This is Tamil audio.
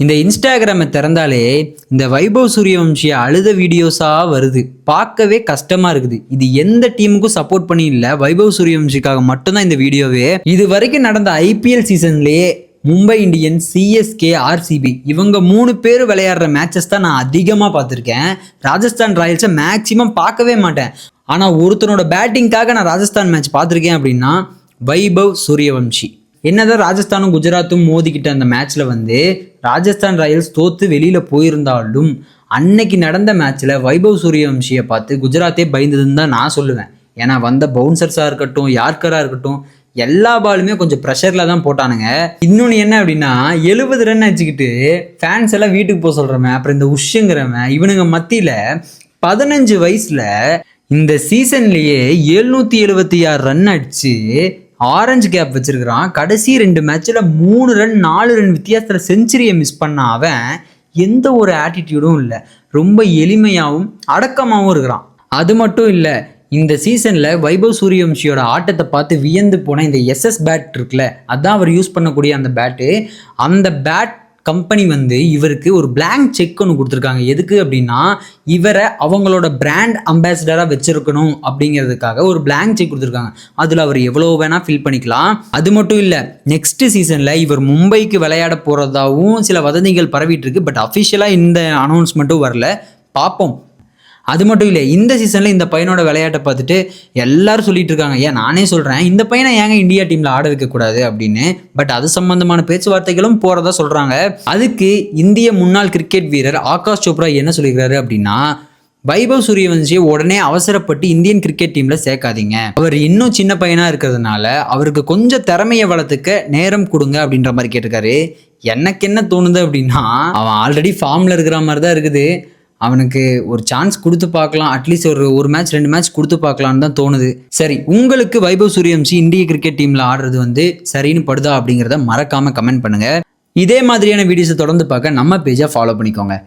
இந்த இன்ஸ்டாகிராமை திறந்தாலே இந்த வைபவ் சூரியவம்சி அழுத வீடியோஸா வருது. பார்க்கவே கஷ்டமா இருக்குது. இது எந்த டீமுக்கும் சப்போர்ட் பண்ணி இல்லை, வைபவ் சூரியவம்சிக்காக மட்டும்தான் இந்த வீடியோவே. இது வரைக்கும் நடந்த ஐபிஎல் சீசன்லயே மும்பை இந்தியன்ஸ், சிஎஸ்கே, ஆர்சிபி இவங்க 3 பேர் விளையாடுற மேட்சஸ் தான் நான் அதிகமாக பார்த்துருக்கேன். ராஜஸ்தான் ராயல்ஸை மேக்சிமம் பார்க்கவே மாட்டேன். ஆனால் ஒருத்தனோட பேட்டிங்காக நான் ராஜஸ்தான் மேட்ச் பார்த்துருக்கேன் அப்படின்னா வைபவ் சூரியவம்சி. என்னதான் ராஜஸ்தானும் குஜராத்தும் மோதிக்கிட்ட அந்த மேட்ச்ல ராஜஸ்தான் ராயல்ஸ் தோத்து வெளியில போயிருந்தாலும் அன்னைக்கு நடந்த மேட்ச்ல வைபவ் சூரியவம்சியை பார்த்து குஜராத்தே பயந்ததுன்னு தான் நான் சொல்லுவேன். ஏன்னா வந்த பவுன்சர்ஸா இருக்கட்டும், யார்கரா இருக்கட்டும், எல்லா பாலுமே கொஞ்சம் ப்ரெஷர்ல தான் போட்டானுங்க. இன்னொன்று என்ன அப்படின்னா 70 ரன் அடிச்சுக்கிட்டு ஃபேன்ஸ் எல்லாம் வீட்டுக்கு போக சொல்றவன், அப்புறம் இந்த உஷ்ங்கிறவன், இவனுங்க மத்தியில 15 வயசுல இந்த சீசன்லயே 776 ரன் அடிச்சு ஆரஞ்சு கேப் வச்சிருக்கிறான். கடைசி 2 மேட்ச்ல 3 ரன் 4 ரன் வித்தியாசத்துல செஞ்சுரியை மிஸ் பண்ண அவன் எந்த ஒரு ஆட்டிடியூடும் இல்லை, ரொம்ப எளிமையாகவும் அடக்கமாகவும் இருக்கிறான். அது மட்டும் இல்லை, இந்த சீசன்ல வைபவ் சூரியவம்சியோட ஆட்டத்தை பார்த்து வியந்து போன இந்த எஸ்எஸ் பேட் இருக்குல்ல, அதான் அவர் யூஸ் பண்ணக்கூடிய அந்த பேட்டு. அந்த பேட் கம்பெனி இவருக்கு ஒரு பிளாங்க் செக் ஒன்று கொடுத்துருக்காங்க. எதுக்கு அப்படின்னா இவரை அவங்களோட பிராண்ட் அம்பாசிடராக வச்சிருக்கணும் அப்படிங்கிறதுக்காக ஒரு பிளாங்க் செக் கொடுத்துருக்காங்க. அதில் அவர் எவ்வளோ வேணால் ஃபில் பண்ணிக்கலாம். அது மட்டும் இல்லை, நெக்ஸ்ட் சீசனில் இவர் மும்பைக்கு விளையாட போகிறதாவும் சில வதந்திகள் பரவிட்டு இருக்கு. பட் அஃபிஷியலாக இந்த அனௌன்ஸ்மெண்ட்டும் வரல, பார்ப்போம். அது மட்டும் இல்லை, இந்த சீசனில் இந்த பையனோட விளையாட்டை பார்த்துட்டு எல்லாரும் சொல்லிட்டு இருக்காங்க. ஏன் நானே சொல்கிறேன், இந்த பையனை ஏங்க இந்தியா டீமில் ஆட வைக்கக்கூடாது அப்படின்னு. பட் அது சம்பந்தமான பேச்சுவார்த்தைகளும் போகிறதா சொல்கிறாங்க. அதுக்கு இந்திய முன்னாள் கிரிக்கெட் வீரர் ஆகாஷ் சோப்ரா என்ன சொல்லியிருக்காரு அப்படின்னா, வைபவ் சூரியவம்சியை உடனே அவசரப்பட்டு இந்தியன் கிரிக்கெட் டீமில் சேர்க்காதீங்க. அவர் இன்னும் சின்ன பையனாக இருக்கிறதுனால அவருக்கு கொஞ்சம் திறமையை வளர்த்துக்க நேரம் கொடுங்க அப்படின்ற மாதிரி கேட்டிருக்காரு. எனக்கு என்ன தோணுது அப்படின்னா, அவன் ஆல்ரெடி ஃபார்மில் இருக்கிற மாதிரி தான் இருக்குது. அவனுக்கு ஒரு சான்ஸ் கொடுத்து பார்க்கலாம், அட்லீஸ்ட் ஒரு மேட்ச் 2 மேட்ச் கொடுத்து பார்க்கலான்னு தான் தோணுது. சரி, உங்களுக்கு வைபவ் சூரியவம்சி இந்திய கிரிக்கெட் டீமில் ஆடுறது சரின்னு படுதா அப்படிங்கிறத மறக்காமல் கமெண்ட் பண்ணுங்கள். இதே மாதிரியான வீடியோஸை தொடர்ந்து பார்க்க நம்ம பேஜை ஃபாலோ பண்ணிக்கோங்க.